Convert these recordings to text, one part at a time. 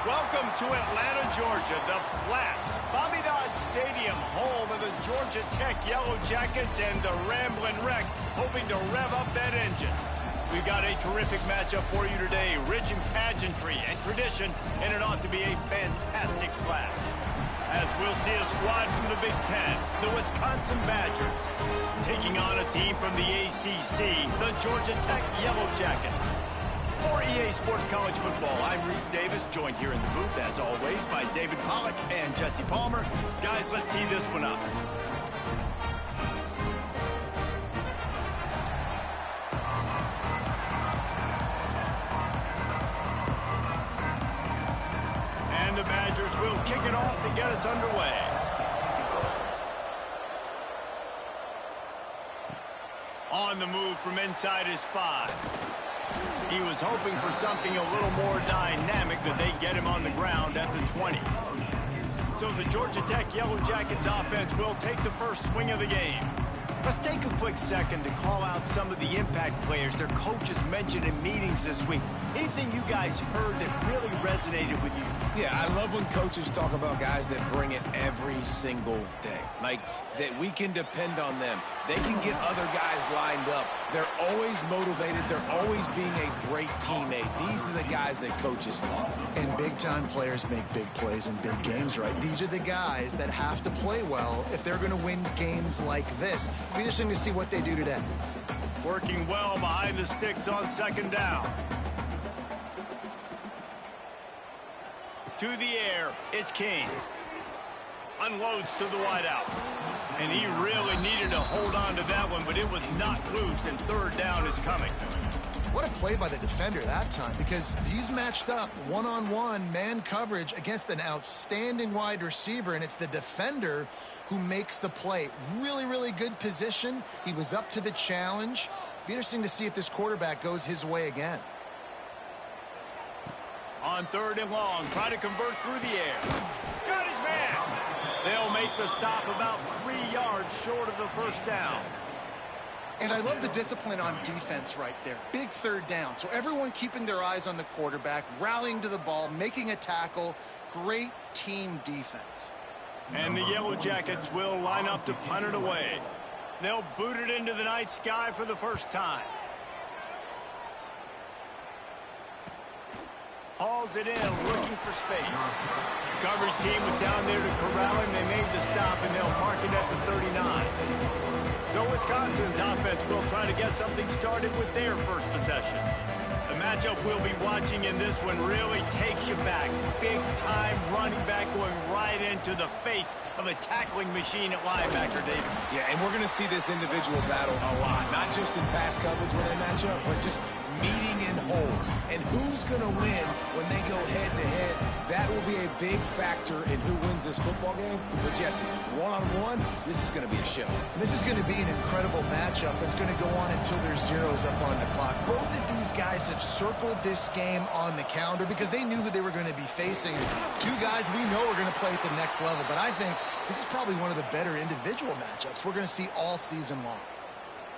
Welcome to Atlanta, Georgia, the Flats. Bobby Dodd Stadium, home of the Georgia Tech Yellow Jackets and the Ramblin' Wreck, hoping to rev up that engine. We've got a terrific matchup for you today, rich in pageantry and tradition, and it ought to be a fantastic clash. As we'll see a squad from the Big Ten, the Wisconsin Badgers, taking on a team from the ACC, the Georgia Tech Yellow Jackets. For EA Sports College Football, I'm Reese Davis, joined here in the booth, as always, by David Pollack and Jesse Palmer. Guys, let's tee this one up. And the Badgers will kick it off to get us underway. On the move from inside his 5. He was hoping for something a little more dynamic, but they get him on the ground at the 20. So the Georgia Tech Yellow Jackets offense will take the first swing of the game. Let's take a quick second to call out some of the impact players their coaches mentioned in meetings this week. Anything you guys heard that really resonated with you? Yeah, I love when coaches talk about guys that bring it every single day. Like, that we can depend on them. They can get other guys lined up. They're always motivated. They're always being a great teammate. These are the guys that coaches love. And big-time players make big plays in big games, right? These are the guys that have to play well if they're going to win games like this. It'll be interesting to see what they do today. Working well behind the sticks on second down. To the air, it's King. Unloads to the wideout. And he really needed to hold on to that one, but it was not loose, and third down is coming. What a play by the defender that time, because he's matched up one-on-one man coverage against an outstanding wide receiver, and it's the defender who makes the play. Really, really good position. He was up to the challenge. Be interesting to see if this quarterback goes his way again. On third and long, try to convert through the air. Got his man. They'll make the stop about 3 yards short of the first down. And I love the discipline on defense right there. Big third down. So everyone keeping their eyes on the quarterback, rallying to the ball, making a tackle. Great team defense. And the Yellow Jackets will line up to punt it away. They'll boot it into the night sky for the first time. Hauls it in, looking for space. The coverage team was down there to corral him. They made the stop, and they'll mark it at the 39. So Wisconsin's offense will try to get something started with their first possession. The matchup we'll be watching in this one really takes you back. Big-time running back going right into the face of a tackling machine at linebacker, David. Yeah, and we're going to see this individual battle a lot. Not just in pass coverage when they match up, but just meeting in holes. And who's going to win when they go head-to-head? That will be a big factor in who wins this football game. But, Jesse, one-on-one, this is going to be a show. And this is going to be an incredible matchup that's going to go on until there's zeros up on the clock. Both of these guys have circled this game on the calendar because they knew who they were going to be facing. Two guys we know are going to play at the next level. But I think this is probably one of the better individual matchups we're going to see all season long.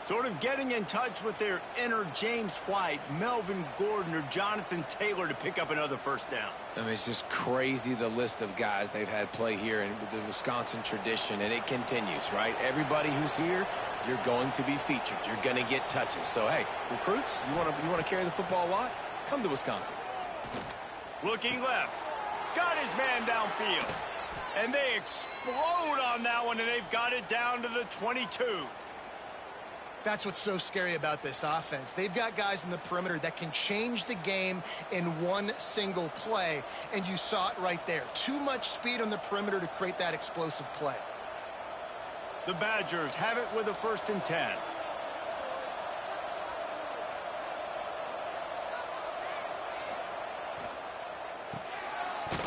Sort of getting in touch with their inner James White, Melvin Gordon, or Jonathan Taylor to pick up another first down. I mean, it's just crazy the list of guys they've had play here in the Wisconsin tradition, and it continues, right? Everybody who's here, you're going to be featured. You're going to get touches. So, hey, recruits, you want to carry the football a lot? Come to Wisconsin. Looking left. Got his man downfield. And they explode on that one, and they've got it down to the 22. That's what's so scary about this offense. They've got guys in the perimeter that can change the game in one single play, and you saw it right there. Too much speed on the perimeter to create that explosive play. The Badgers have it with a 1st and 10.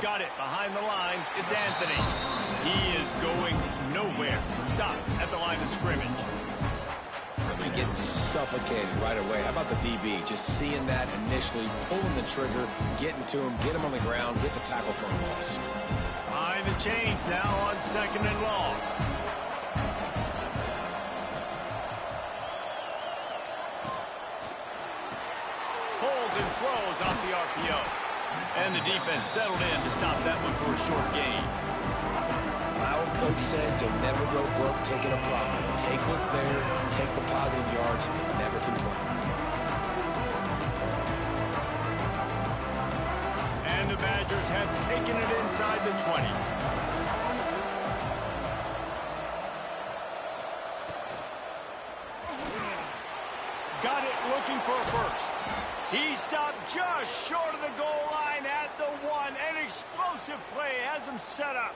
Got it behind the line. It's Anthony. He is going nowhere. Stop at the line of scrimmage. Getting suffocated right away. How about the DB? Just seeing that initially, pulling the trigger, getting to him, get him on the ground, get the tackle for a loss. Behind the chains now on 2nd and long. Pulls and throws off the RPO. And the defense settled in to stop that one for a short gain. My old coach said you'll never go broke taking a profit. Take what's there, take the positive yards, and never complain. And the Badgers have taken it inside the 20. Got it looking for a first. He stopped just short of the goal line at the 1. An explosive play has him set up.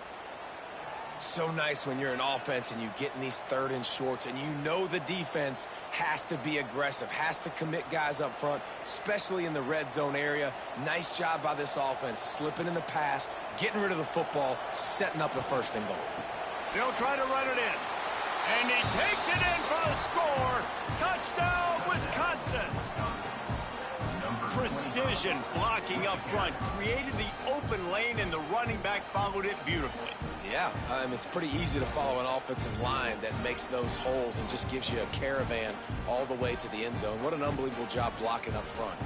So nice when you're an offense and you get in these 3rd and shorts and you know the defense has to be aggressive, has to commit guys up front, especially in the red zone area. Nice job by this offense, slipping in the pass, getting rid of the football, setting up the 1st and goal. They'll try to run it in. And he takes it in for the score. Touchdown, Wisconsin. Precision blocking up front created the open lane, and the running back followed it beautifully. Yeah, it's pretty easy to follow an offensive line that makes those holes and just gives you a caravan all the way to the end zone. What an unbelievable job blocking up front.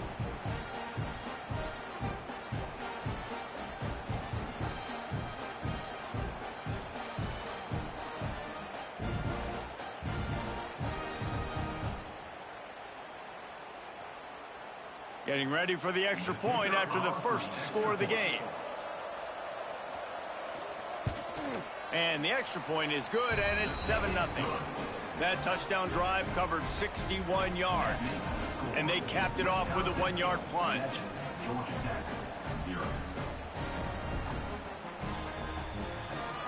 Getting ready for the extra point after the first score of the game. And the extra point is good, and it's 7-0. That touchdown drive covered 61 yards. And they capped it off with a 1-yard plunge.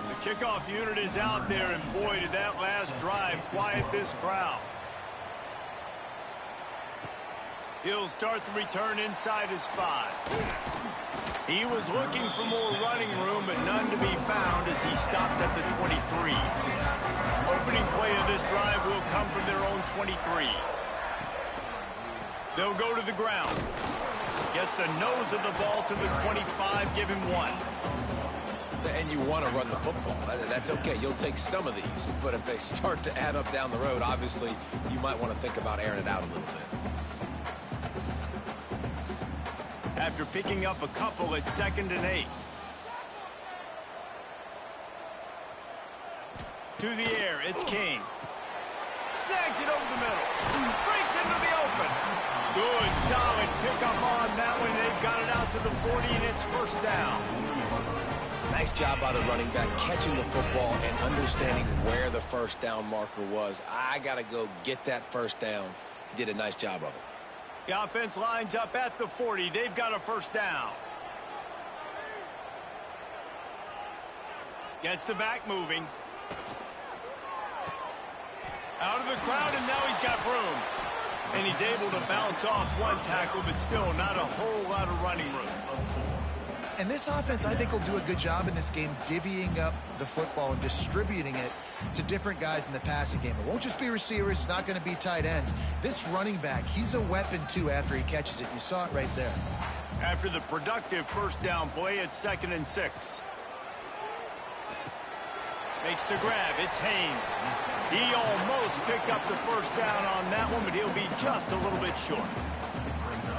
The kickoff unit is out there, and boy, did that last drive quiet this crowd. He'll start the return inside his 5. He was looking for more running room, but none to be found as he stopped at the 23. Opening play of this drive will come from their own 23. They'll go to the ground. Gets the nose of the ball to the 25, give him 1. And you want to run the football. That's okay. You'll take some of these. But if they start to add up down the road, obviously, you might want to think about airing it out a little bit. After picking up a couple at 2nd and 8. To the air, it's King. Snags it over the middle. Breaks into the open. Good, solid pickup on that one. They've got it out to the 40, and it's 1st down. Nice job by the running back, catching the football and understanding where the 1st down marker was. I got to go get that 1st down. He did a nice job of it. The offense lines up at the 40. They've got a 1st down. Gets the back moving. Out of the crowd, and now he's got room. And he's able to bounce off 1 tackle, but still not a whole lot of running room. And this offense, I think, will do a good job in this game divvying up the football and distributing it to different guys in the passing game. It won't just be receivers. It's not going to be tight ends. This running back, he's a weapon, too, after he catches it. You saw it right there. After the productive 1st down play, it's 2nd and 6. Makes the grab. It's Haynes. He almost picked up the 1st down on that one, but he'll be just a little bit short.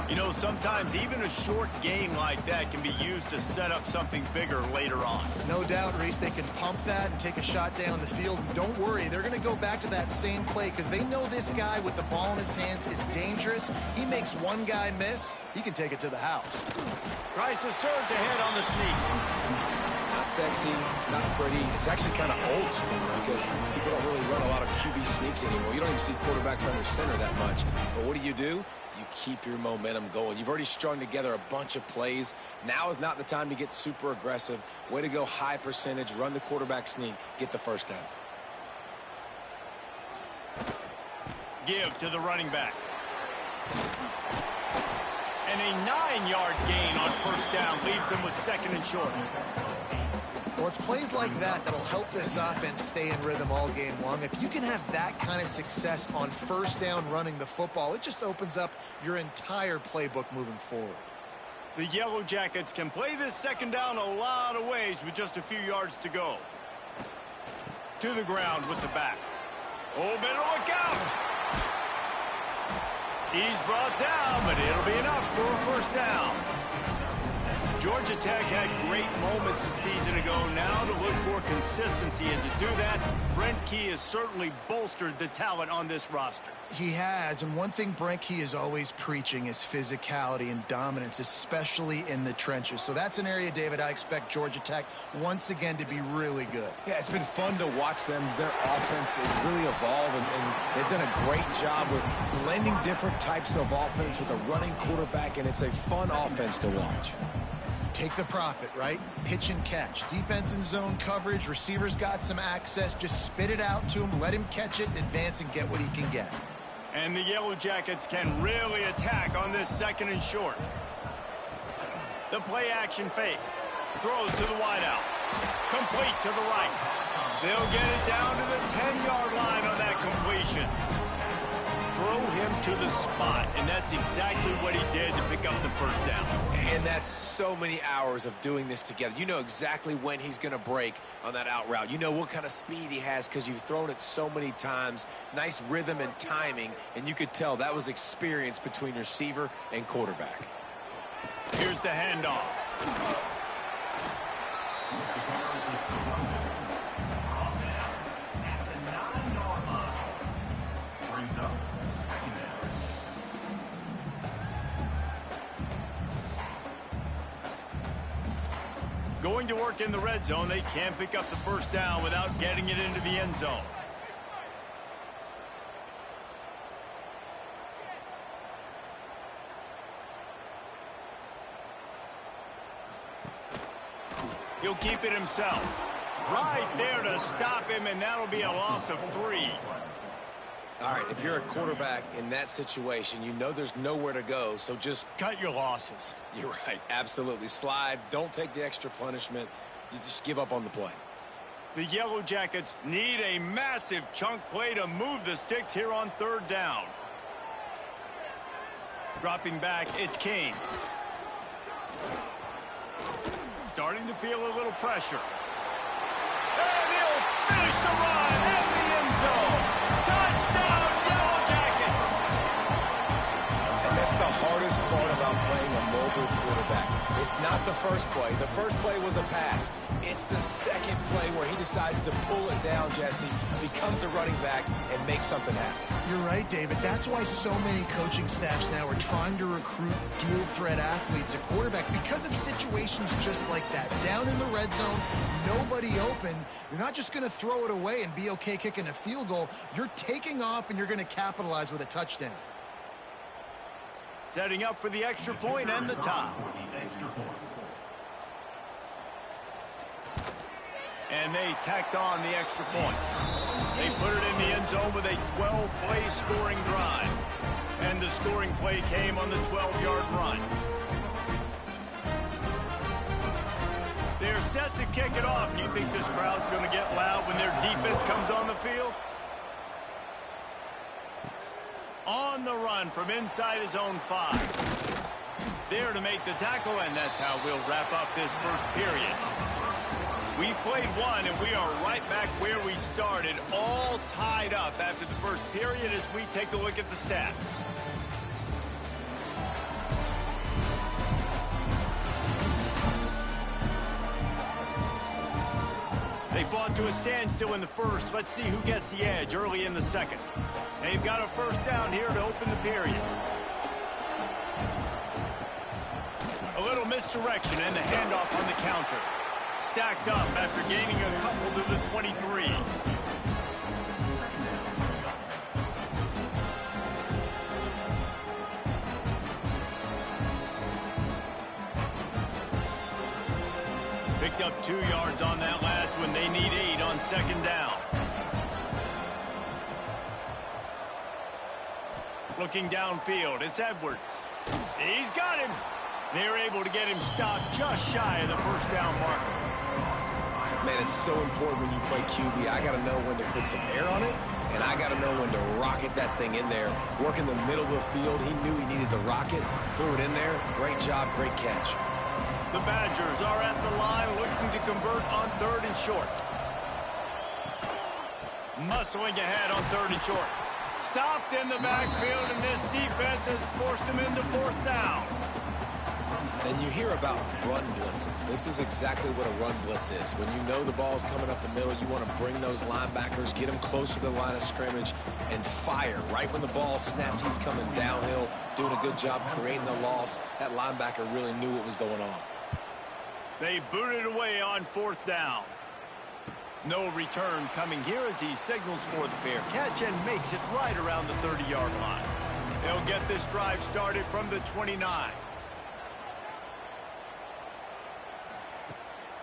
You know, sometimes even a short game like that can be used to set up something bigger later on. No doubt, Reese, they can pump that and take a shot down the field. And don't worry, they're going to go back to that same play because they know this guy with the ball in his hands is dangerous. He makes one guy miss, he can take it to the house. Tries to surge ahead on the sneak. It's not sexy, it's not pretty. It's actually kind of old school because people don't really run a lot of QB sneaks anymore. You don't even see quarterbacks under center that much. But what do? You keep your momentum going. You've already strung together a bunch of plays. Now is not the time to get super aggressive. Way to go high percentage, run the quarterback sneak, get the 1st down. Give to the running back. And a 9-yard gain on 1st down leaves them with 2nd and short. Well, it's plays like that that'll help this offense stay in rhythm all game long. If you can have that kind of success on 1st down running the football, it just opens up your entire playbook moving forward. The Yellow Jackets can play this 2nd down a lot of ways with just a few yards to go. To the ground with the back. Oh, better look out! He's brought down, but it'll be enough for a 1st down. Georgia Tech had great moments a season ago. Now to look for consistency, and to do that, Brent Key has certainly bolstered the talent on this roster. He has, and one thing Brent Key is always preaching is physicality and dominance, especially in the trenches. So that's an area, David, I expect Georgia Tech once again to be really good. Yeah, it's been fun to watch them, their offense really evolve, and they've done a great job with blending different types of offense with a running quarterback, and it's a fun offense to watch. Take the profit, right? Pitch and catch. Defense and zone coverage. Receivers got some access. Just spit it out to him. Let him catch it and advance and get what he can get. And the Yellow Jackets can really attack on this 2nd and short. The play action fake. Throws to the wideout. Complete to the right. They'll get it down to the 10-yard line on that completion. Throw him to the spot, and that's exactly what he did to pick up the first down. And that's so many hours of doing this together. You know exactly when he's going to break on that out route. You know what kind of speed he has because you've thrown it so many times. Nice rhythm and timing, and you could tell that was experience between receiver and quarterback. Here's the handoff. Going to work in the red zone, they can't pick up the first down without getting it into the end zone. He'll keep it himself. Right there to stop him, and that'll be a loss of 3. All right, if you're a quarterback in that situation, you know there's nowhere to go, so just cut your losses. You're right, absolutely. Slide, don't take the extra punishment. You just give up on the play. The Yellow Jackets need a massive chunk play to move the sticks here on 3rd down. Dropping back, it's Kane. Starting to feel a little pressure. And he'll finish the run in the end zone. Touchdown, Yellow Jackets! And that's the hardest part about playing a mobile quarterback. It's not the first play. The first play was a pass. It's the second play where he decides to pull it down, Jesse, becomes a running back, and makes something happen. You're right, David. That's why so many coaching staffs now are trying to recruit dual-threat athletes at quarterback because of situations just like that. Down in the red zone, nobody open. You're not just going to throw it away and be okay kicking a field goal. You're taking off, and you're going to capitalize with a touchdown. Setting up for the extra point and the tie. And they tacked on the extra point. They put it in the end zone with a 12-play scoring drive. And the scoring play came on the 12-yard run. They're set to kick it off. Do you think this crowd's going to get loud when their defense comes on the field? On the run from inside his own 5. There to make the tackle, and that's how we'll wrap up this first period. We've played one, and we are right back where we started, all tied up after the first period as we take a look at the stats. They fought to a standstill in the first. Let's see who gets the edge early in the second. They've got a first down here to open the period. A little misdirection and the handoff on the counter. Stacked up after gaining a couple to the 23. Picked up 2 yards on that last one. They need 8 on second down. Looking downfield, it's Edwards. He's got him. They're able to get him stopped just shy of the first down marker. Man, it's so important when you play QB. I got to know when to put some air on it, and I got to know when to rocket that thing in there. Work in the middle of the field. He knew he needed to rocket, threw it in there. Great job, great catch. The Badgers are at the line looking to convert on 3rd and short. Muscling ahead on 3rd and short. Stopped in the backfield, and this defense has forced him into 4th down. And you hear about run blitzes. This is exactly what a run blitz is. When you know the ball's coming up the middle, you want to bring those linebackers, get them closer to the line of scrimmage, and fire. Right when the ball snapped, he's coming downhill, doing a good job creating the loss. That linebacker really knew what was going on. They booted away on 4th down. No return coming here as he signals for the fair catch and makes it right around the 30-yard line. They'll get this drive started from the 29.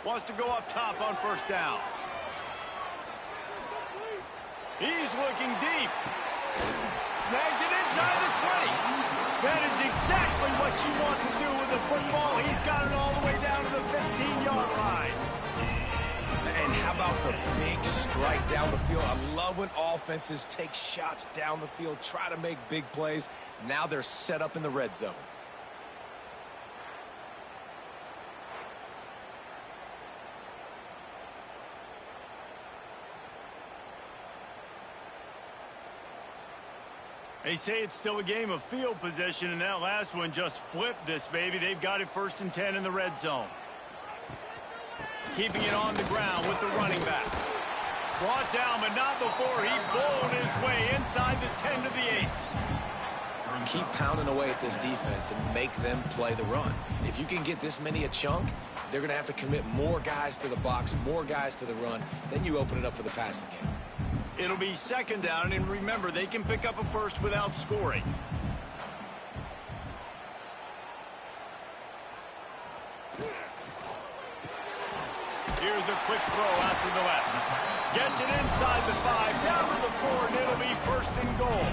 Wants to go up top on 1st down. He's looking deep. Snags it inside the 20. That is exactly what you want to do with the football. He's got it all the way down to the 15-yard line. And how about the big strike down the field? I love when offenses take shots down the field, try to make big plays. Now they're set up in the red zone. They say it's still a game of field position, and that last one just flipped this baby. They've got it 1st and 10 in the red zone. Keeping it on the ground with the running back. Brought down, but not before he bowled his way inside the 10 to the 8. Keep pounding away at this defense and make them play the run. If you can get this many a chunk, they're going to have to commit more guys to the box, more guys to the run. Then you open it up for the passing game. It'll be 2nd down, and remember, they can pick up a first without scoring. Here's a quick throw out to the left. Gets it inside the 5, down to the 4, and it'll be 1st and goal.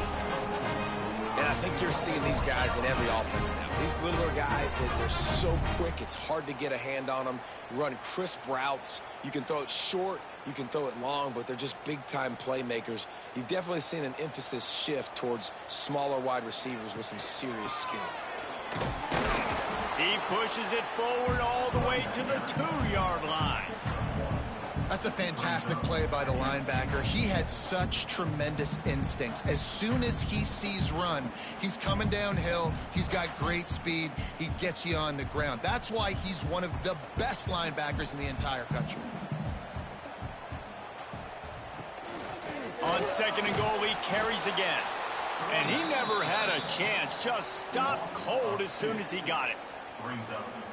And I think you're seeing these guys in every offense now. These littler guys, they're so quick, it's hard to get a hand on them. Run crisp routes. You can throw it short, you can throw it long, but they're just big-time playmakers. You've definitely seen an emphasis shift towards smaller wide receivers with some serious skill. He pushes it forward all the way to the 2-yard line. That's a fantastic play by the linebacker. He has such tremendous instincts. As soon as he sees run, he's coming downhill. He's got great speed. He gets you on the ground. That's why he's one of the best linebackers in the entire country. On 2nd and goal, he carries again. And he never had a chance. Just stopped cold as soon as he got it.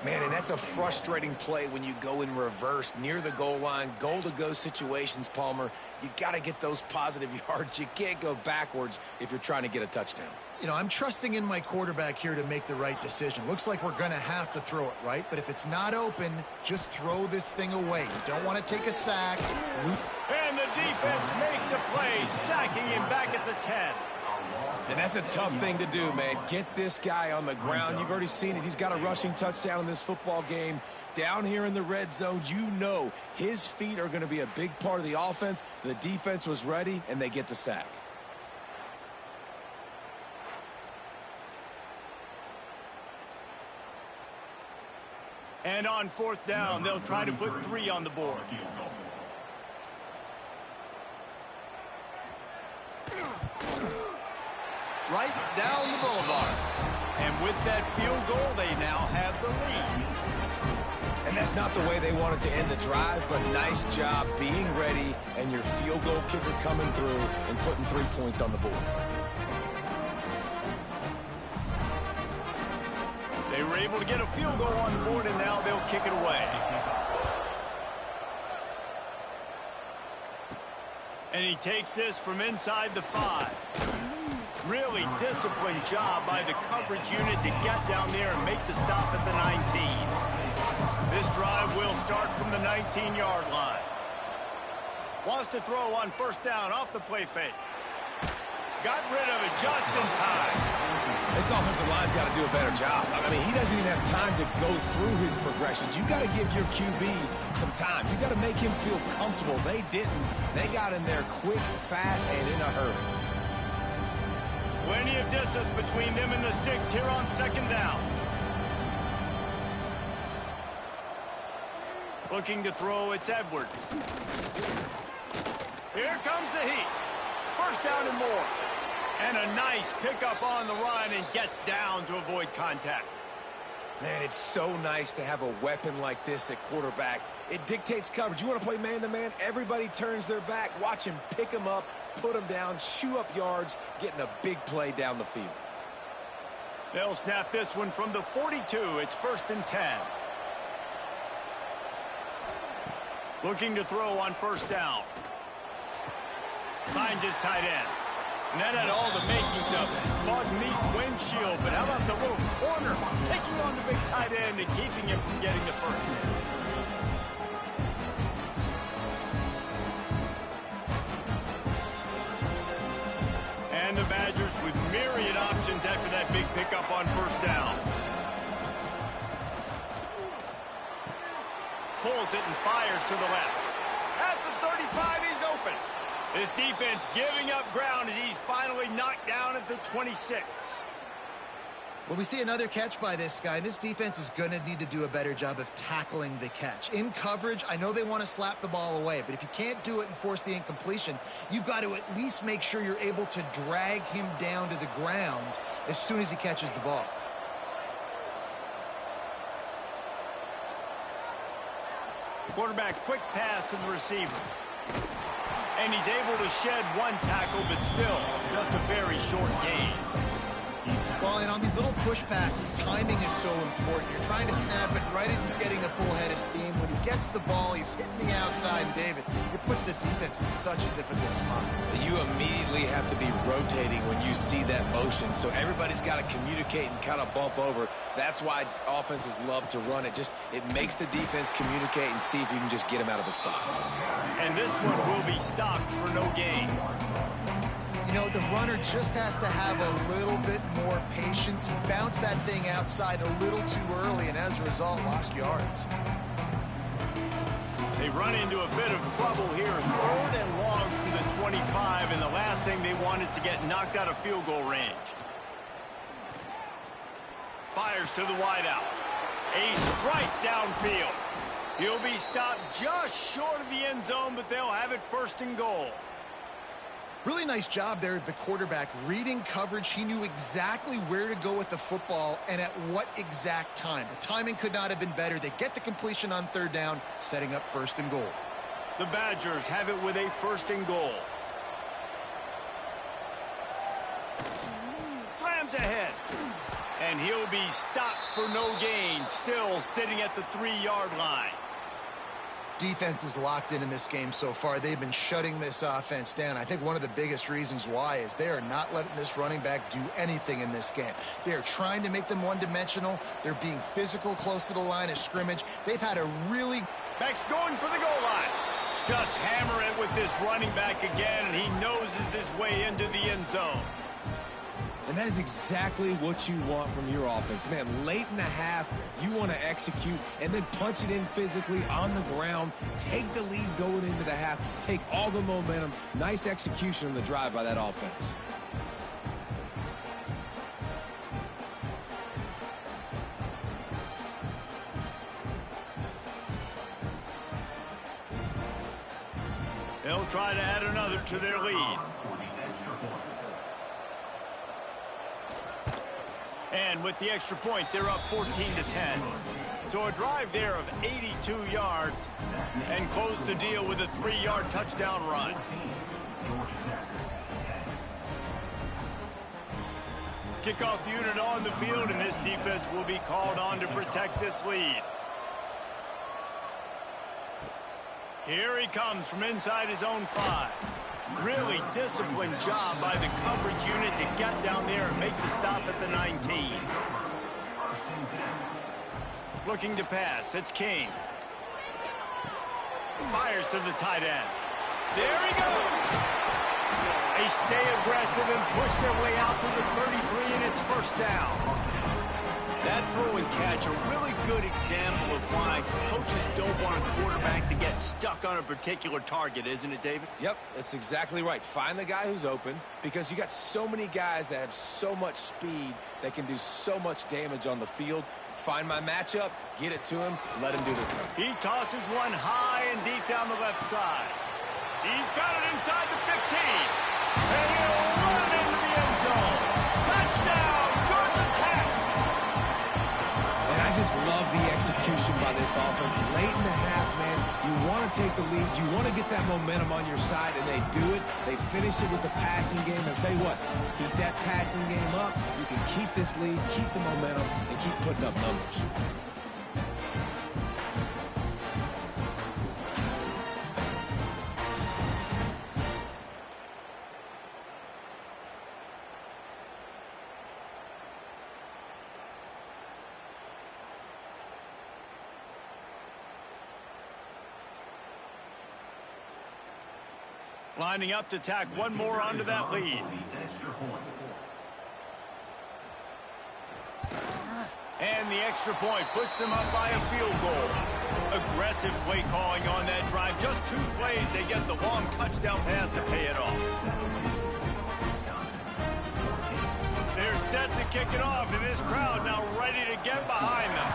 Man, and that's a frustrating play when you go in reverse near the goal line, goal-to-go situations, Palmer. You got to get those positive yards. You can't go backwards if you're trying to get a touchdown. You know, I'm trusting in my quarterback here to make the right decision. Looks like we're going to have to throw it, right? But if it's not open, just throw this thing away. You don't want to take a sack. And the defense makes a play, sacking him back at the 10. And that's a tough thing to do, man. Get this guy on the ground. You've already seen it. He's got a rushing touchdown in this football game. Down here in the red zone, you know his feet are going to be a big part of the offense. The defense was ready, and they get the sack. And on 4th down, they'll try to put 3 on the board. Right down the boulevard. And with that field goal, they now have the lead. And that's not the way they wanted to end the drive, but nice job being ready and your field goal kicker coming through and putting 3 points on the board. They were able to get a field goal on the board, and now they'll kick it away. And he takes this from inside the 5. Really disciplined job by the coverage unit to get down there and make the stop at the 19. This drive will start from the 19-yard line. Wants to throw on 1st down off the play fake. Got rid of it just in time. This offensive line's got to do a better job. I mean, he doesn't even have time to go through his progressions. You got to give your QB some time. You got to make him feel comfortable. They didn't. They got in there quick, fast, and in a hurry. Plenty of distance between them and the sticks here on 2nd down. Looking to throw, it's Edwards. Here comes the heat. 1st down and more. And a nice pickup on the run and gets down to avoid contact. Man, it's so nice to have a weapon like this at quarterback. It dictates coverage. You want to play man-to-man? Everybody turns their back. Watch him pick him up, put him down, chew up yards, getting a big play down the field. They'll snap this one from the 42. It's 1st and 10. Looking to throw on 1st down. Finds his tight end. And that had all the makings of it. Bug meat windshield, but how about the little corner taking on the big tight end and keeping him from getting the first? And the Badgers with myriad options after that big pickup on 1st down. Pulls it and fires to the left. At the 35, he's open. This defense giving up ground as he's finally knocked down at the 26. Well, we see another catch by this guy. This defense is going to need to do a better job of tackling the catch. In coverage, I know they want to slap the ball away, but if you can't do it and force the incompletion, you've got to at least make sure you're able to drag him down to the ground as soon as he catches the ball. Quarterback quick pass to the receiver. And he's able to shed one tackle, but still just a very short gain. Well, and on these little push passes, timing is so important. You're trying to snap it right as he's getting a full head of steam. When he gets the ball, he's hitting the outside, and David, it puts the defense in such a difficult spot. You immediately have to be rotating when you see that motion, so everybody's got to communicate and kind of bump over. That's why offenses love to run it. It makes the defense communicate and see if you can just get him out of a spot. And this one will be stopped for no gain. You know, the runner just has to have a little bit more patience. He bounced that thing outside a little too early, and as a result, lost yards. They run into a bit of trouble here. 3rd and long from the 25, and the last thing they want is to get knocked out of field goal range. Fires to the wideout. A strike downfield. He'll be stopped just short of the end zone, but they'll have it 1st and goal. Really nice job there of the quarterback reading coverage. He knew exactly where to go with the football and at what exact time. The timing could not have been better. They get the completion on 3rd down, setting up 1st and goal. The Badgers have it with a 1st and goal. Slams ahead. And he'll be stopped for no gain, still sitting at the 3-yard line. Defense is locked in this game so far. They've been shutting this offense down. I think one of the biggest reasons why is they are not letting this running back do anything in this game. They are trying to make them one-dimensional. They're being physical close to the line of scrimmage. They've had a really... Back's going for the goal line. Just hammer it with this running back again, and he noses his way into the end zone. And that is exactly what you want from your offense. Man, late in the half, you want to execute and then punch it in physically on the ground, take the lead going into the half, take all the momentum. Nice execution on the drive by that offense. They'll try to add another to their lead. And with the extra point, they're up 14-10. So a drive there of 82 yards and close the deal with a 3-yard touchdown run. Kickoff unit on the field, and this defense will be called on to protect this lead. Here he comes from inside his own 5. Really disciplined job by the coverage unit to get down there and make the stop at the 19. Looking to pass, it's King. Fires to the tight end. There he goes! They stay aggressive and push their way out to the 33, and it's 1st down. That throw and catch, a really good example of why coaches don't want a quarterback to get stuck on a particular target, isn't it, David? Yep, that's exactly right. Find the guy who's open, because you got so many guys that have so much speed that can do so much damage on the field. Find my matchup, get it to him, let him do the thing. He tosses one high and deep down the left side. He's got it inside the 15. And he'll run it into the end zone. Touchdown, Georgia Tech! And I by this offense. Late in the half, man, you want to take the lead. You want to get that momentum on your side, and they do it. They finish it with the passing game. I'll tell you what, keep that passing game up. You can keep this lead, keep the momentum, and keep putting up numbers. Lining up to tack one more onto that lead. And the extra point puts them up by a field goal. Aggressive play calling on that drive. Just 2 plays, they get the long touchdown pass to pay it off. They're set to kick it off, and this crowd now ready to get behind them.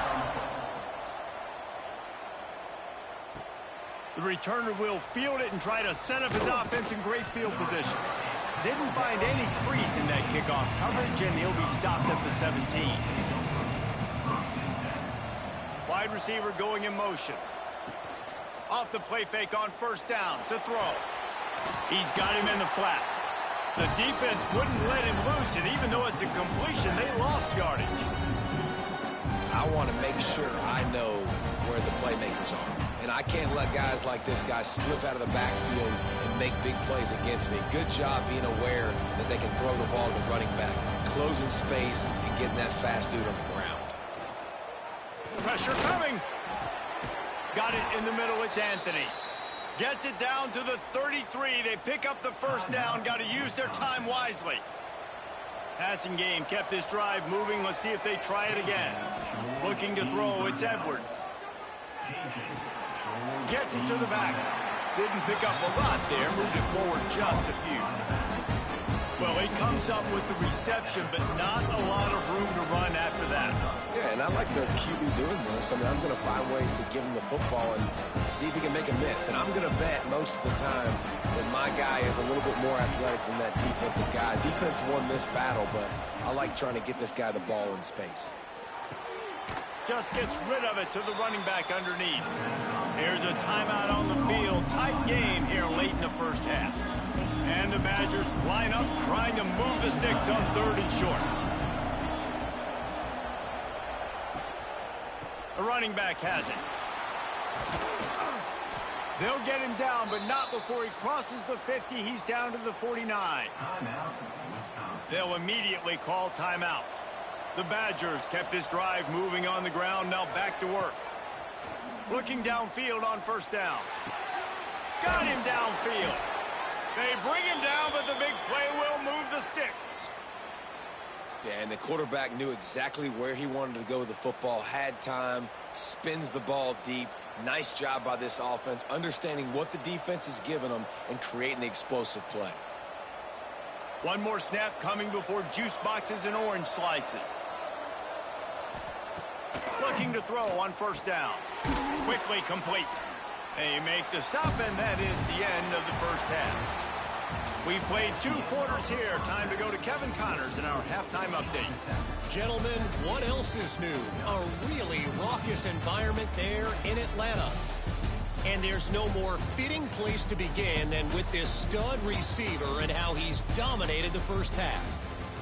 The returner will field it and try to set up his offense in great field position. Didn't find any crease in that kickoff coverage, and he'll be stopped at the 17. Wide receiver going in motion. Off the play fake on first down to throw. He's got him in the flat. The defense wouldn't let him loose, and even though it's a completion, they lost yardage. I want to make sure I know where the playmakers are. And I can't let guys like this guy slip out of the backfield and make big plays against me. Good job being aware that they can throw the ball to the running back, closing space, and getting that fast dude on the ground. Pressure coming. Got it in the middle. It's Anthony. Gets it down to the 33. They pick up the first down. Got to use their time wisely. Passing game kept this drive moving. Let's see if they try it again. Looking to throw. It's Edwards. Gets it to the back. Didn't pick up a lot there. Moved it forward just a few. Well, he comes up with the reception, but not a lot of room to run after that. Yeah, and I like the QB doing this. I mean, I'm going to find ways to give him the football and see if he can make a miss. And I'm going to bet most of the time that my guy is a little bit more athletic than that defensive guy. Defense won this battle, but I like trying to get this guy the ball in space. Just gets rid of it to the running back underneath. Here's a timeout on the field. Tight game here late in the first half. And the Badgers line up trying to move the sticks on 3rd and short. The running back has it. They'll get him down, but not before he crosses the 50. He's down to the 49. They'll immediately call timeout. The Badgers kept this drive moving on the ground, now back to work. Looking downfield on first down. Got him downfield. They bring him down, but the big play will move the sticks. Yeah, and the quarterback knew exactly where he wanted to go with the football, had time, spins the ball deep. Nice job by this offense, understanding what the defense is giving them and creating the explosive play. One more snap coming before juice boxes and orange slices. Looking to throw on first down. Quickly complete. They make the stop, and that is the end of the first half. We've played 2 quarters here. Time to go to Kevin Connors in our halftime update. Gentlemen, what else is new? A really raucous environment there in Atlanta. And there's no more fitting place to begin than with this stud receiver and how he's dominated the first half.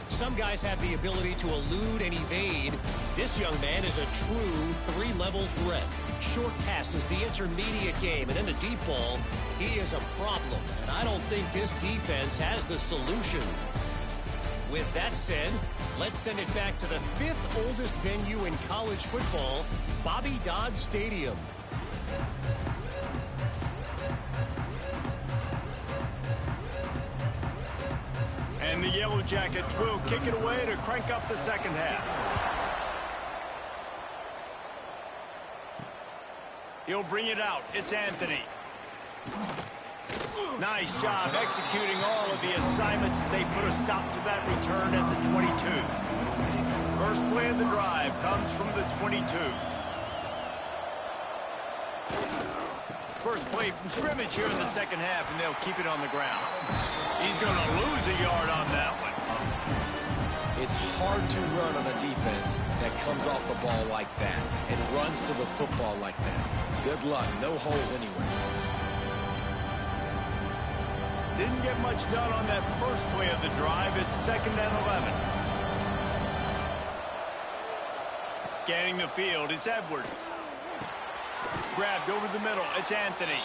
Some guys have the ability to elude and evade. This young man is a true 3-level threat. Short passes, the intermediate game, and then the deep ball. He is a problem, and I don't think this defense has the solution. With that said, let's send it back to the 5th oldest venue in college football, Bobby Dodd Stadium. And the Yellow Jackets will kick it away to crank up the second half. He'll bring it out. It's Anthony. Nice job executing all of the assignments as they put a stop to that return at the 22. First play of the drive comes from the 22. First play from scrimmage here in the second half, and they'll keep it on the ground. He's going to lose a yard on that one. It's hard to run on a defense that comes off the ball like that and runs to the football like that. Good luck. No holes anywhere. Didn't get much done on that first play of the drive. It's 2nd and 11. Scanning the field, it's Edwards. Grabbed over the middle, it's Anthony.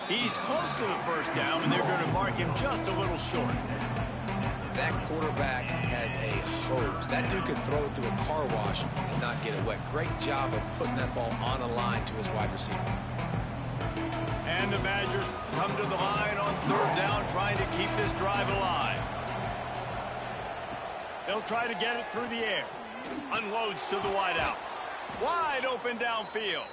He's close to the first down, and they're going to mark him just a little short. That quarterback has a hose. That dude can throw it through a car wash and not get it wet. Great job of putting that ball on a line to his wide receiver. And the Badgers come to the line on 3rd down, trying to keep this drive alive. They'll try to get it through the air. Unloads to the wideout. Wide open downfield.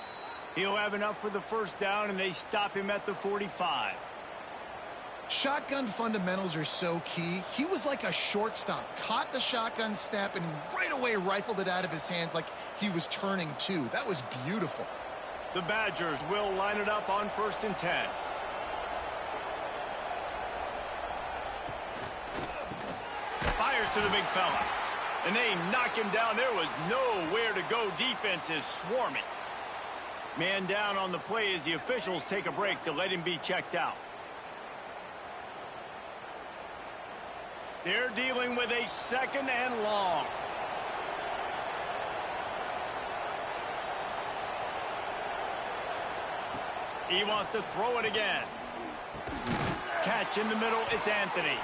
He'll have enough for the first down, and they stop him at the 45. Shotgun fundamentals are so key. He was like a shortstop. Caught the shotgun snap and right away rifled it out of his hands like he was turning two. That was beautiful. The Badgers will line it up on 1st and 10. Fires to the big fella. And they knock him down. There was nowhere to go. Defense is swarming. Man down on the play as the officials take a break to let him be checked out. They're dealing with a 2nd and long. He wants to throw it again. Catch in the middle, it's Anthony.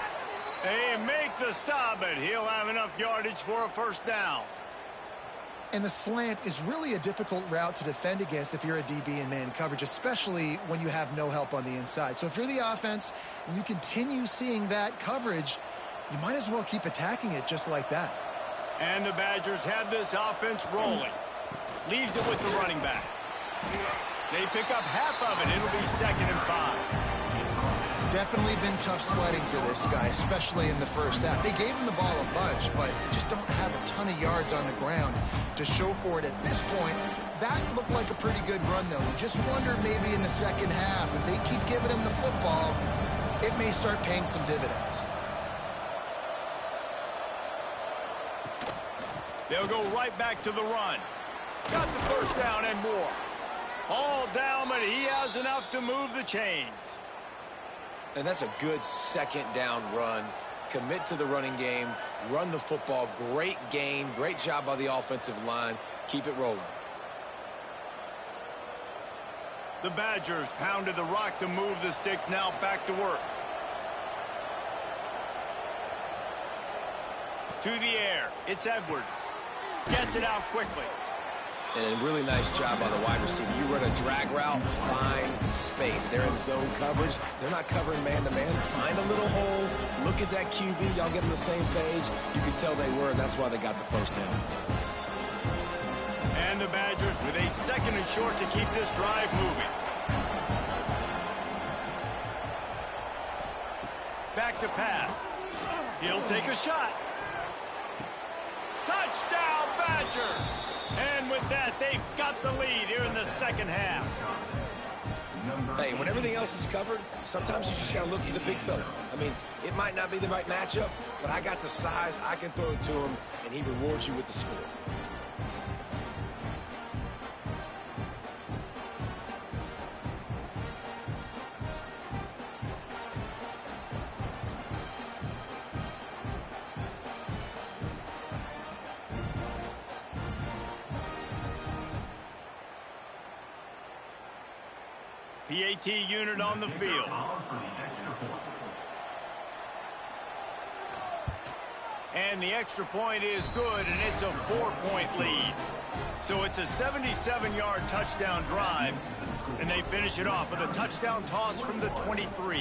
They make the stop, but he'll have enough yardage for a first down. And the slant is really a difficult route to defend against if you're a DB in man coverage, especially when you have no help on the inside. So if you're the offense and you continue seeing that coverage, you might as well keep attacking it just like that. And the Badgers have this offense rolling. Leaves it with the running back. They pick up half of it. It'll be 2nd and 5. Definitely been tough sledding for this guy, especially in the first half. They gave him the ball a bunch, but they just don't have a ton of yards on the ground to show for it at this point. That looked like a pretty good run, though. We just wonder maybe in the second half, if they keep giving him the football, it may start paying some dividends. They'll go right back to the run. Got the first down and more. All down, but he has enough to move the chains. And that's a good 2nd down run. Commit to the running game. Run the football. Great gain. Great job by the offensive line. Keep it rolling. The Badgers pounded the rock to move the sticks. Now back to work. To the air. It's Edwards. Gets it out quickly. And a really nice job by the wide receiver. You run a drag route, find space. They're in zone coverage. They're not covering man-to-man. Find a little hole. Look at that QB. Y'all get on the same page. You can tell they were, and that's why they got the first down. And the Badgers with a 2nd and short to keep this drive moving. Back to pass. He'll take a shot. Touchdown, Badgers! And with that, they've got the lead here in the second half. Hey, when everything else is covered, sometimes you just got to look to the big fella. I mean, it might not be the right matchup, but I got the size, I can throw it to him, and he rewards you with the score. PAT unit on the field. And the extra point is good, and it's a 4-point lead. So it's a 77-yard touchdown drive, and they finish it off with a touchdown toss from the 23.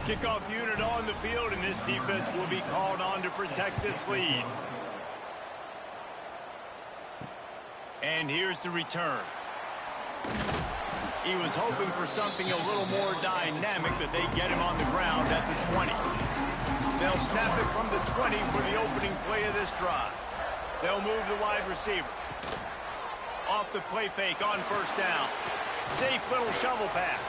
Kickoff unit on the field, and this defense will be called on to protect this lead. And here's the return. He was hoping for something a little more dynamic, but they get him on the ground at the 20. They'll snap it from the 20 for the opening play of this drive. They'll move the wide receiver. Off the play fake on first down. Safe little shovel pass.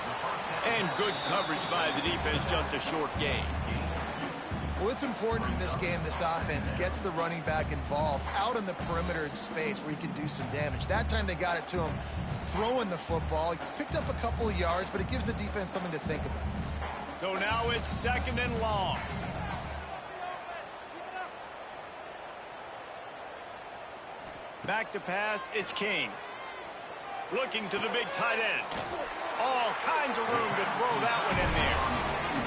And good coverage by the defense, just a short gain. Well, it's important in this game, this offense gets the running back involved out on the perimeter in space where he can do some damage. That time they got it to him throwing the football. He picked up a couple of yards, but it gives the defense something to think about. So now it's 2nd and long. Back to pass, it's King. Looking to the big tight end. All kinds of room to throw that one in there.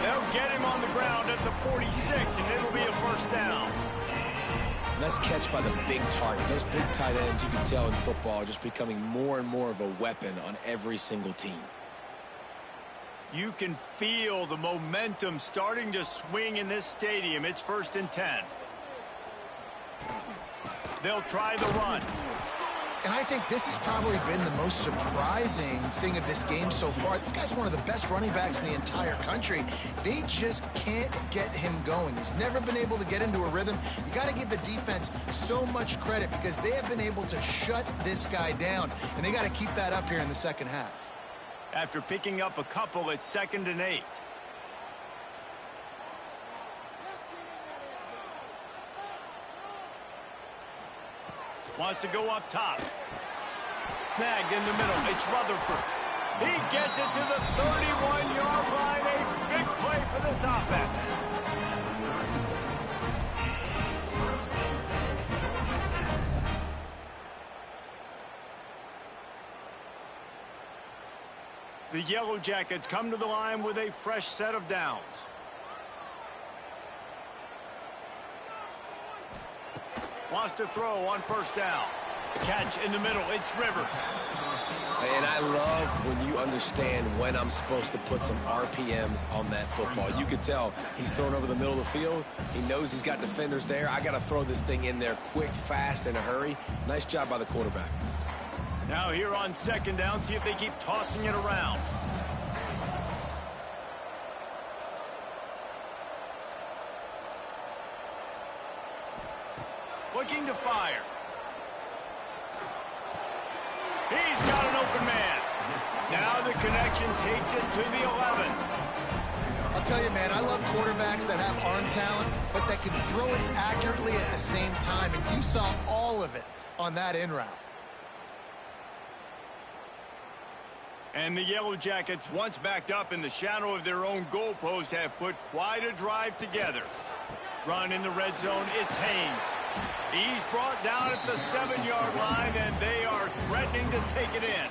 They'll get him on the ground at the 46, and it'll be a first down. Nice catch by the big target. Those big tight ends, you can tell in football, are just becoming more and more of a weapon on every single team. You can feel the momentum starting to swing in this stadium. It's 1st and 10. They'll try the run. And I think this has probably been the most surprising thing of this game so far. This guy's one of the best running backs in the entire country. They just can't get him going. He's never been able to get into a rhythm. You got to give the defense so much credit because they have been able to shut this guy down. And they got to keep that up here in the second half. After picking up a couple at 2nd and 8. Wants to go up top. Snagged in the middle. It's Rutherford. He gets it to the 31-yard line. A big play for this offense. The Yellow Jackets come to the line with a fresh set of downs. Wants to throw on 1st down. Catch in the middle. It's Rivers. And I love when you understand when I'm supposed to put some RPMs on that football. You can tell he's thrown over the middle of the field. He knows he's got defenders there. I got to throw this thing in there quick, fast, in a hurry. Nice job by the quarterback. Now here on 2nd down, see if they keep tossing it around. Looking to fire. He's got an open man. Now the connection takes it to the 11. I'll tell you, man, I love quarterbacks that have arm talent, but that can throw it accurately at the same time. And you saw all of it on that in route. And the Yellow Jackets, once backed up in the shadow of their own goalpost, have put quite a drive together. Run in the red zone, it's Haynes. He's brought down at the 7-yard line, and they are threatening to take it in.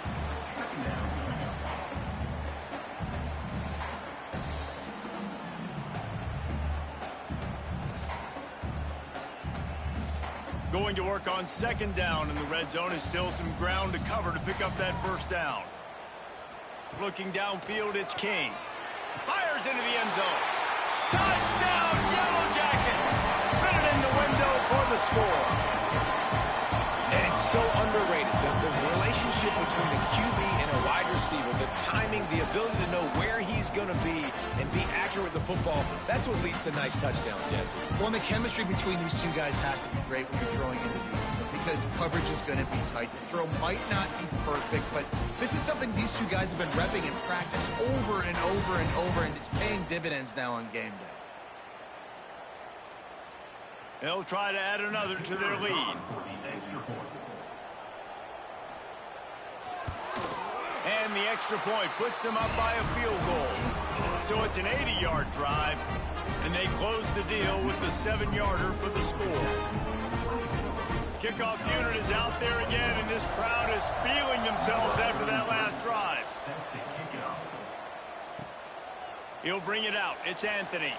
Going to work on 2nd down in the red zone is still some ground to cover to pick up that 1st down. Looking downfield, it's King. Fires into the end zone. Touchdown, Yellow Jackets! Fit it in the window for the score. And it's so underrated. The relationship between a QB and a wide receiver, the timing, the ability to know where he's going to be and be accurate with the football, that's what leads to nice touchdowns, Jesse. Well, and the chemistry between these two guys has to be great when you're throwing into the end zone because coverage is going to be tight. The throw might not be perfect, but this is something these two guys have been repping in practice over and over and over, and it's paying dividends now on game day. They'll try to add another to their lead. And the extra point puts them up by a field goal. So it's an 80-yard drive, and they close the deal with the 7-yarder for the score. Kickoff unit is out there again, and this crowd is feeling themselves after that last drive. He'll bring it out. It's Anthony.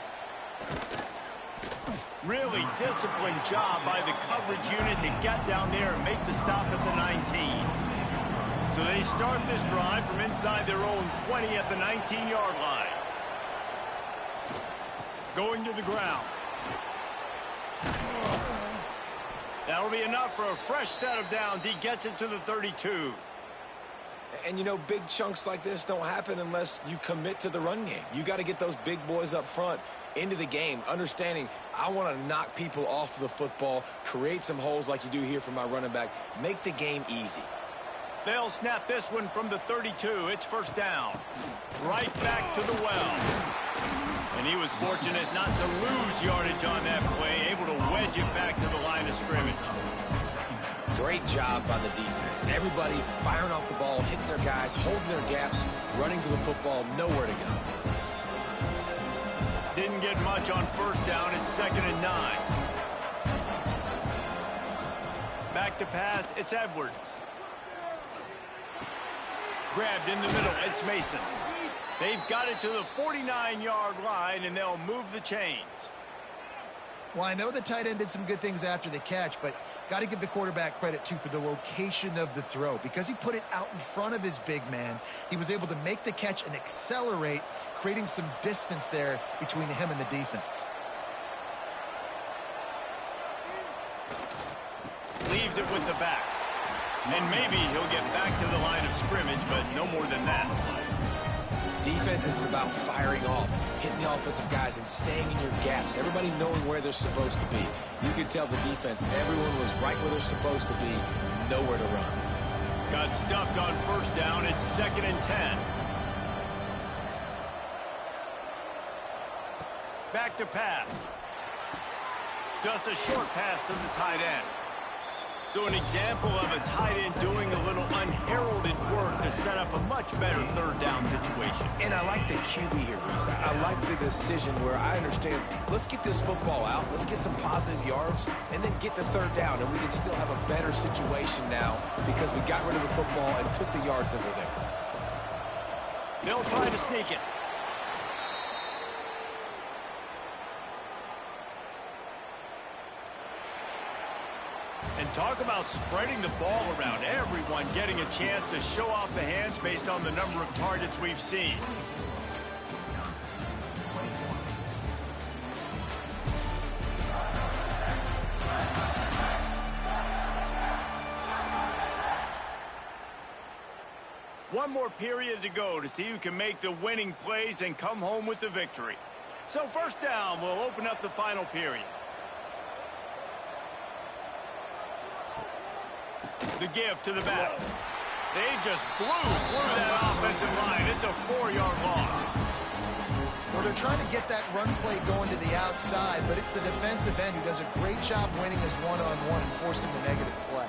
Really disciplined job by the coverage unit to get down there and make the stop at the 19. So they start this drive from inside their own 20 at the 19-yard line. Going to the ground. That'll be enough for a fresh set of downs. He gets it to the 32. And, you know, big chunks like this don't happen unless you commit to the run game. You got to get those big boys up front into the game, understanding I want to knock people off the football, create some holes like you do here for my running back, make the game easy. They'll snap this one from the 32. It's 1st down. Right back to the well. And he was fortunate not to lose yardage on that play, able to wedge it back to the line of scrimmage. Great job by the defense. Everybody firing off the ball, hitting their guys, holding their gaps, running to the football, nowhere to go. Didn't get much on first down. It's 2nd and 9. Back to pass. It's Edwards. Grabbed in the middle. It's Mason. They've got it to the 49-yard line, and they'll move the chains. Well, I know the tight end did some good things after the catch, but got to give the quarterback credit, too, for the location of the throw. Because he put it out in front of his big man, he was able to make the catch and accelerate, creating some distance there between him and the defense. Leaves it with the back. And maybe he'll get back to the line of scrimmage, but no more than that. Defense is about firing off, hitting the offensive guys, and staying in your gaps. Everybody knowing where they're supposed to be. You can tell the defense, everyone was right where they're supposed to be, nowhere to run. Got stuffed on first down. It's 2nd and 10. Back to pass. Just a short pass to the tight end. So an example of a tight end doing a little unheralded work to set up a much better third down situation. And I like the QB here, Reese. I like the decision where I understand, let's get this football out, let's get some positive yards, and then get to third down, and we can still have a better situation now because we got rid of the football and took the yards that were there. They'll try to sneak it. And talk about spreading the ball around. Everyone getting a chance to show off the hands based on the number of targets we've seen. One more period to go to see who can make the winning plays and come home with the victory. So first down will open up the final period. The give to the back. They just blew through that offensive line. It's a 4-yard loss. Well, they're trying to get that run play going to the outside, but it's the defensive end who does a great job winning his one-on-one and forcing the negative play.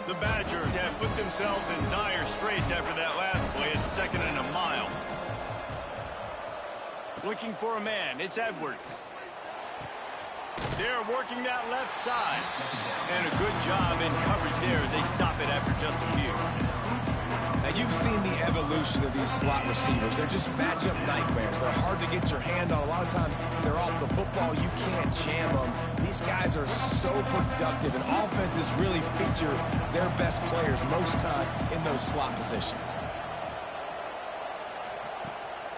The Badgers have put themselves in dire straits after that last play. It's 2nd and a mile. Looking for a man. It's Edwards. They're working that left side. And a good job in coverage there as they stop it after just a few. Now, you've seen the evolution of these slot receivers. They're just matchup nightmares. They're hard to get your hand on. A lot of times, they're off the football. You can't jam them. These guys are so productive, and offenses really feature their best players most time in those slot positions.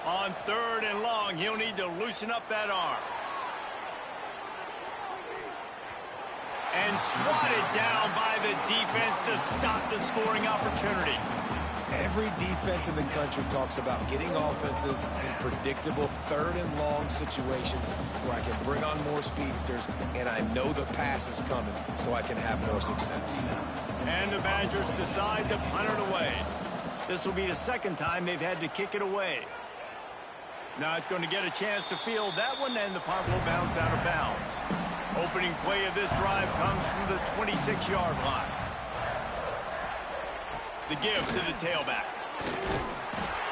On 3rd and long, he'll need to loosen up that arm. And swatted down by the defense to stop the scoring opportunity. Every defense in the country talks about getting offenses in predictable 3rd and long situations where I can bring on more speedsters and I know the pass is coming so I can have more success. And the Badgers decide to punt it away. This will be the 2nd time they've had to kick it away. Not going to get a chance to field that one, and the punt will bounce out of bounds. Opening play of this drive comes from the 26-yard line. The give to the tailback.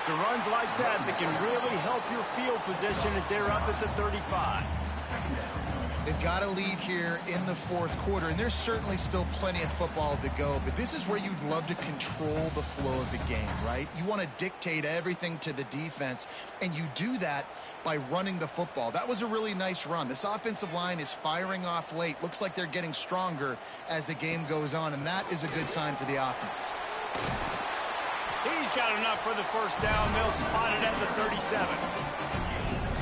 So runs like that can really help your field position as they're up at the 35. They've got a lead here in the 4th quarter, and there's certainly still plenty of football to go, but this is where you'd love to control the flow of the game, right? You want to dictate everything to the defense, and you do that by running the football. That was a really nice run. This offensive line is firing off late. Looks like they're getting stronger as the game goes on, and that is a good sign for the offense. He's got enough for the first down. They'll spot it at the 37.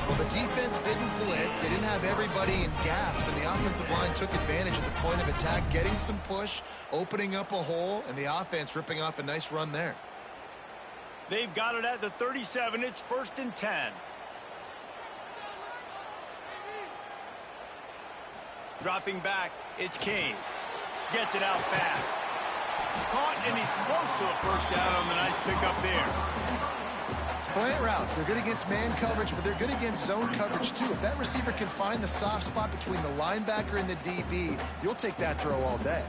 Well, the defense didn't blitz. They didn't have everybody in gaps, and the offensive line took advantage at the point of attack, getting some push, opening up a hole, and the offense ripping off a nice run there. They've got it at the 37. It's 1st and 10. Dropping back, it's Kane. Gets it out fast. Caught, and he's close to a first down on the nice pickup there. Slant routes, they're good against man coverage, but they're good against zone coverage too. If that receiver can find the soft spot between the linebacker and the DB, you'll take that throw all day.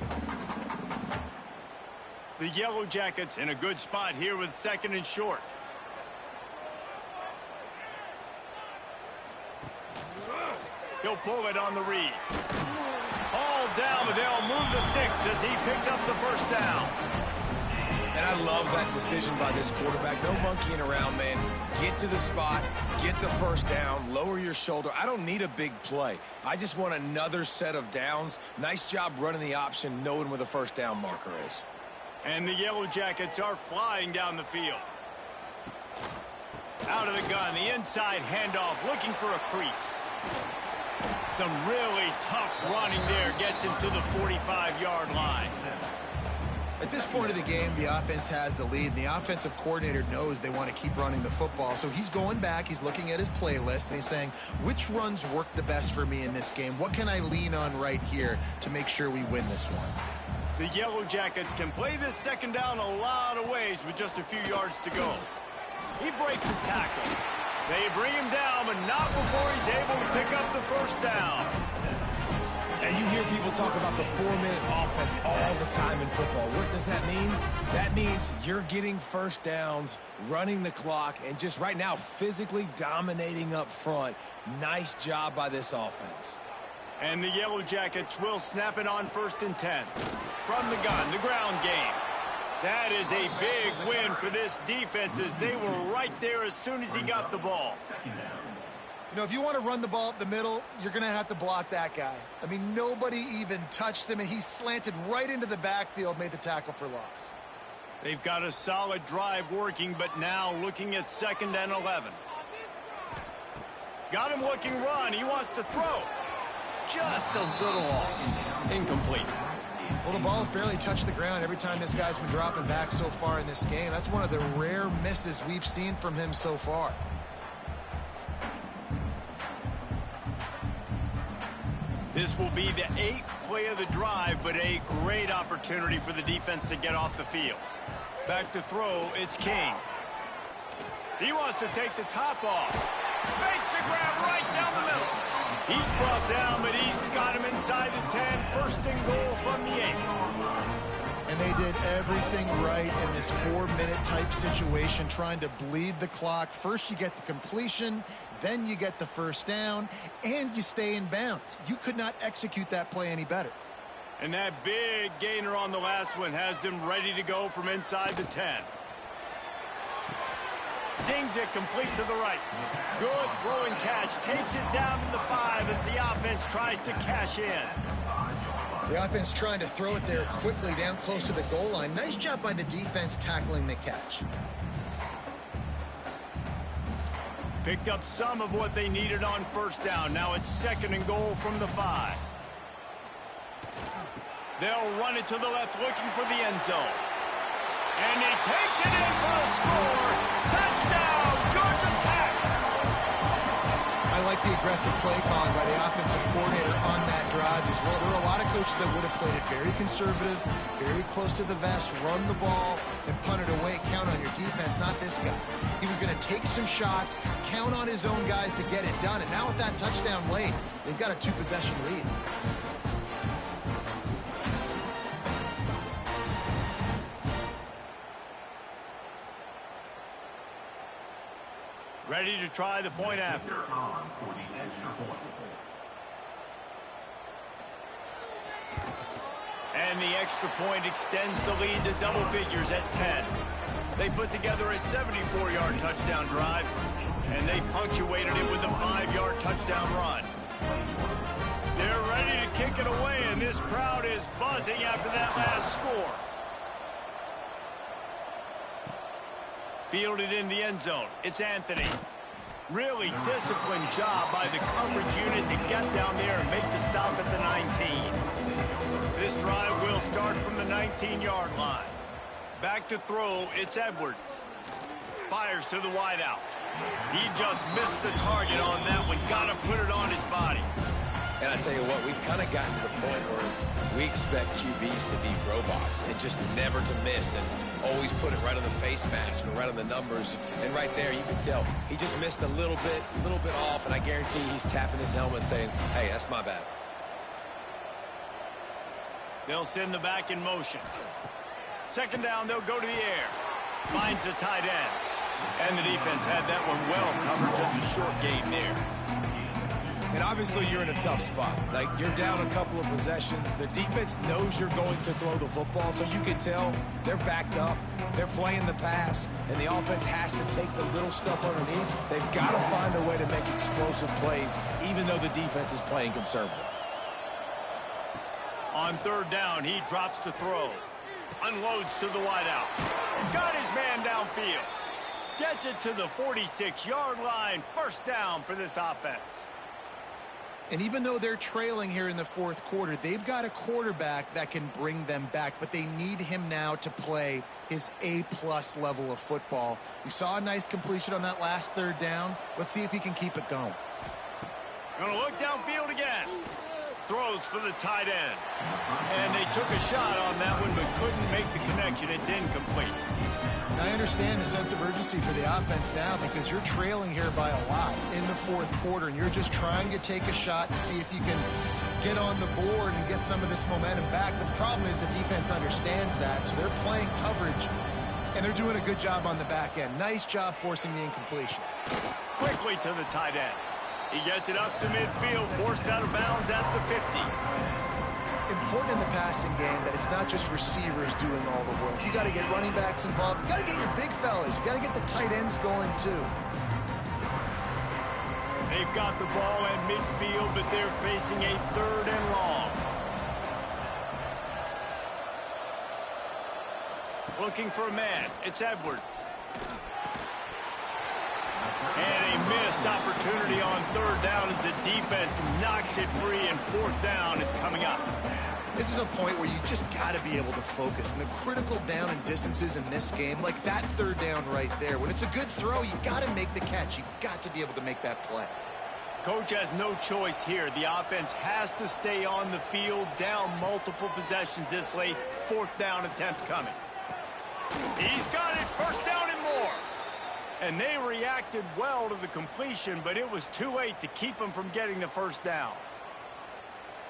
The Yellow Jackets in a good spot here with 2nd and short. He'll pull it on the read. All down, but they'll move the sticks as he picks up the first down. And I love that decision by this quarterback. No monkeying around, man. Get to the spot, get the first down, lower your shoulder. I don't need a big play. I just want another set of downs. Nice job running the option, knowing where the first down marker is. And the Yellow Jackets are flying down the field. Out of the gun, the inside handoff, looking for a crease. Some really tough running there gets him to the 45-yard line. At this point of the game, the offense has the lead. The offensive coordinator knows they want to keep running the football. So he's going back, he's looking at his playlist, and he's saying, which runs work the best for me in this game? What can I lean on right here to make sure we win this one? The Yellow Jackets can play this 2nd down a lot of ways with just a few yards to go. He breaks a tackle. They bring him down, but not before he's able to pick up the first down. And you hear people talk about the 4-minute offense all the time in football. What does that mean? That means you're getting first downs, running the clock, and just right now physically dominating up front. Nice job by this offense. And the Yellow Jackets will snap it on 1st and 10. From the gun, the ground game. That is a big win for this defense as they were right there as soon as he got the ball. You know, if you want to run the ball up the middle, you're going to have to block that guy. I mean, nobody even touched him, and he slanted right into the backfield, made the tackle for loss. They've got a solid drive working, but now looking at 2nd and 11. Got him looking run. He wants to throw. Just a little off. Incomplete. Well, the ball's barely touched the ground every time this guy's been dropping back so far in this game. That's one of the rare misses we've seen from him so far. This will be the 8th play of the drive, but a great opportunity for the defense to get off the field. Back to throw, it's King. He wants to take the top off. Makes the grab right down the middle. He's brought down, but he's got him inside the 10. 1st and goal from the 8. And they did everything right in this 4-minute type situation, trying to bleed the clock. First you get the completion, then you get the first down, and you stay in bounds. You could not execute that play any better. And that big gainer on the last one has them ready to go from inside the 10. Zings it complete to the right. Good throw and catch. Takes it down to the 5 as the offense tries to cash in. The offense trying to throw it there quickly down close to the goal line. Nice job by the defense tackling the catch. Picked up some of what they needed on 1st down. Now it's 2nd and goal from the 5. They'll run it to the left looking for the end zone. And he takes it in for a score. Touchdown, Georgia Tech! I like the aggressive play calling by the offensive coordinator on that drive as well. There were a lot of coaches that would have played it very conservative, very close to the vest, run the ball, and punt it away. Count on your defense, not this guy. He was going to take some shots, count on his own guys to get it done. And now with that touchdown late, they've got a 2-possession lead. Ready to try the point after. And the extra point extends the lead to double figures at 10. They put together a 74-yard touchdown drive, and they punctuated it with a 5-yard touchdown run. They're ready to kick it away, and this crowd is buzzing after that last score. Fielded in the end zone. It's Anthony. Really disciplined job by the coverage unit to get down there and make the stop at the 19. This drive will start from the 19-yard line. Back to throw, it's Edwards. Fires to the wideout. He just missed the target on that one. Got to put it on his body. And I tell you what, we've kind of gotten to the point where we expect QBs to be robots and just never to miss and always put it right on the face mask or right on the numbers. And right there, you can tell he just missed a little bit off, and I guarantee he's tapping his helmet saying, hey, that's my bad. They'll send the back in motion. Second down, they'll go to the air. Finds the tight end. And the defense had that one well covered, just a short gain there. And obviously you're in a tough spot. Like, you're down a couple of possessions. The defense knows you're going to throw the football, so you can tell they're backed up. They're playing the pass, and the offense has to take the little stuff underneath. They've got to find a way to make explosive plays, even though the defense is playing conservative. On third down, he drops to throw. Unloads to the wideout. Got his man downfield. Gets it to the 46-yard line. First down for this offense. And even though they're trailing here in the fourth quarter, they've got a quarterback that can bring them back, but they need him now to play his A-plus level of football. We saw a nice completion on that last third down. Let's see if he can keep it going. Gonna look downfield again. Throws for the tight end. And they took a shot on that one, but couldn't make the connection. It's incomplete. I understand the sense of urgency for the offense now because you're trailing here by a lot in the fourth quarter, and you're just trying to take a shot to see if you can get on the board and get some of this momentum back. But the problem is the defense understands that, so they're playing coverage, and they're doing a good job on the back end. Nice job forcing the incompletion. Quickly to the tight end. He gets it up to midfield, forced out of bounds at the 50. Important in the passing game that it's not just receivers doing all the work. You got to get running backs involved. You got to get your big fellas. You got to get the tight ends going too. They've got the ball at midfield, but they're facing a third and long. Looking for a man. It's Edwards. And a missed opportunity on third down as the defense knocks it free, and fourth down is coming up. This is a point where you just got to be able to focus. And the critical down and distances in this game, like that third down right there, when it's a good throw, you got to make the catch. You got to be able to make that play. Coach has no choice here. The offense has to stay on the field, down multiple possessions this late. Fourth down attempt coming. He's got it. First down and more. And they reacted well to the completion, but it was too late to keep them from getting the first down.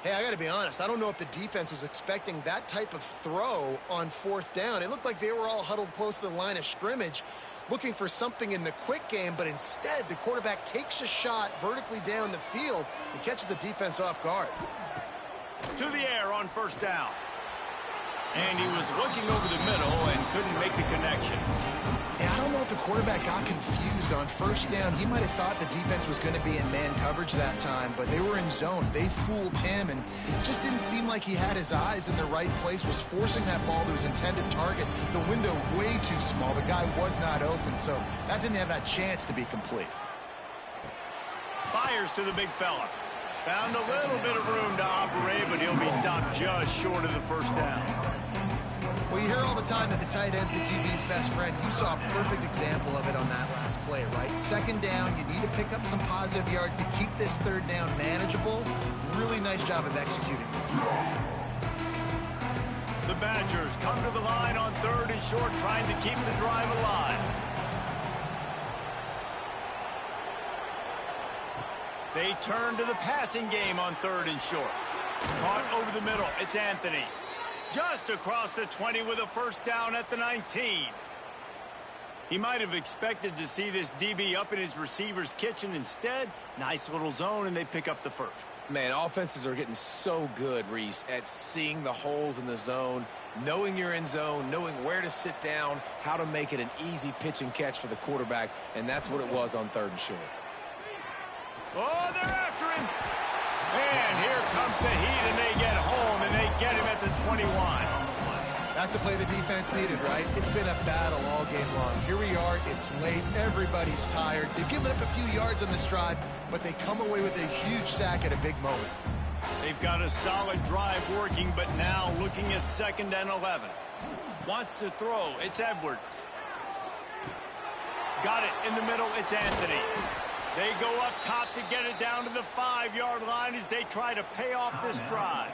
Hey, I got to be honest. I don't know if the defense was expecting that type of throw on fourth down. It looked like they were all huddled close to the line of scrimmage, looking for something in the quick game, but instead the quarterback takes a shot vertically down the field and catches the defense off guard. To the air on first down. And he was looking over the middle and couldn't make the connection. Yeah, I don't know if the quarterback got confused on first down. He might have thought the defense was going to be in man coverage that time, but they were in zone. They fooled him, and it just didn't seem like he had his eyes in the right place, was forcing that ball to his intended target. The window way too small. The guy was not open, so that didn't have that chance to be complete. Fires to the big fella. Found a little bit of room to operate, but he'll be stopped just short of the first down. Well, you hear all the time that the tight end's the QB's best friend. You saw a perfect example of it on that last play, right? Second down, you need to pick up some positive yards to keep this third down manageable. Really nice job of executing. The Badgers come to the line on third and short, trying to keep the drive alive. They turn to the passing game on third and short. Caught over the middle. It's Anthony. Just across the 20 with a first down at the 19. He might have expected to see this DB up in his receiver's kitchen. Instead, nice little zone, and they pick up the first. Man, offenses are getting so good, Reese, at seeing the holes in the zone, knowing you're in zone, knowing where to sit down, how to make it an easy pitch and catch for the quarterback, and that's what it was on third and short. Oh, they're after him. And here comes the heat, and they get home, and they get him at the 21. That's a play the defense needed, right? It's been a battle all game long. Here we are. It's late. Everybody's tired. They've given up a few yards on this drive, but they come away with a huge sack at a big moment. They've got a solid drive working, but now looking at 2nd and 11. Wants to throw. It's Edwards. Got it in the middle. It's Anthony. They go up top to get it down to the 5. 5-yard line as they try to pay off this drive.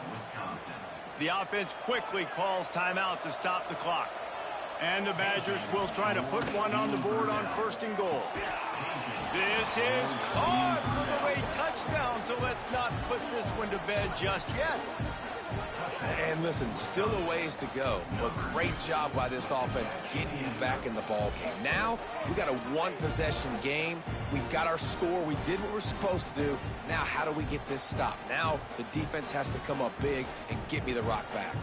The offense quickly calls timeout to stop the clock. And the Badgers will try to put one on the board on 1st and goal. This is caught for the late touchdown, so let's not put this one to bed just yet. And listen, still a ways to go, but great job by this offense getting you back in the ball game. Now, we got a one-possession game. We've got our score. We did what we're supposed to do. Now, how do we get this stopped? Now, the defense has to come up big and get me the rock back.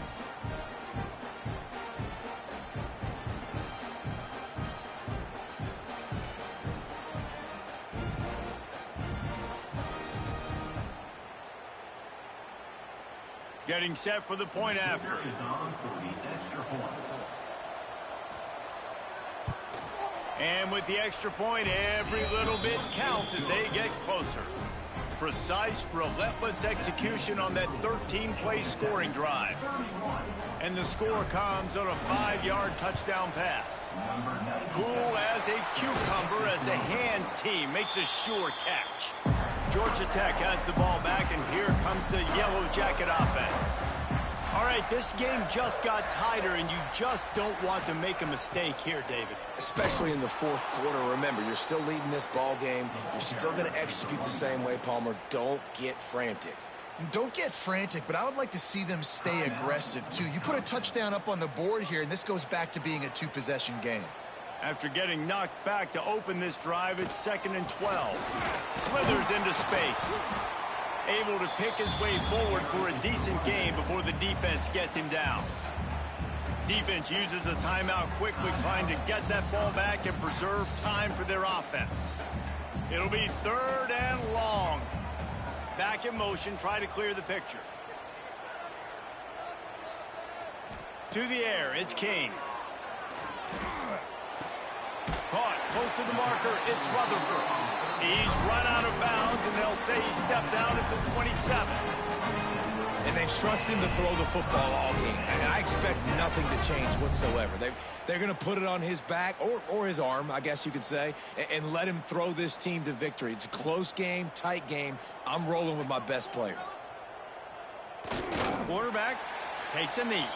Getting set for the point after. And with the extra point, every little bit counts as they get closer. Precise, relentless execution on that 13-play scoring drive. And the score comes on a 5-yard touchdown pass. Cool as a cucumber as the hands team makes a sure catch. Georgia Tech has the ball back, and here comes the Yellow Jacket offense. All right, this game just got tighter, and you just don't want to make a mistake here, David. Especially in the 4th quarter. Remember, you're still leading this ball game. You're still going to execute the same way, Palmer. Don't get frantic. Don't get frantic, but I would like to see them stay aggressive, too. You put a touchdown up on the board here, and this goes back to being a 2-possession game. After getting knocked back to open this drive, it's 2nd and 12. Slithers into space. Able to pick his way forward for a decent game before the defense gets him down. Defense uses a timeout quickly, trying to get that ball back and preserve time for their offense. It'll be 3rd and long. Back in motion, try to clear the picture. To the air, it's King. Caught close to the marker, it's Rutherford. He's run out of bounds, and they'll say he stepped out at the 27. And they've trusted him to throw the football all game. And I expect nothing to change whatsoever. They're going to put it on his back, or his arm, I guess you could say, and let him throw this team to victory. It's a close game, tight game. I'm rolling with my best player. Quarterback takes a knee.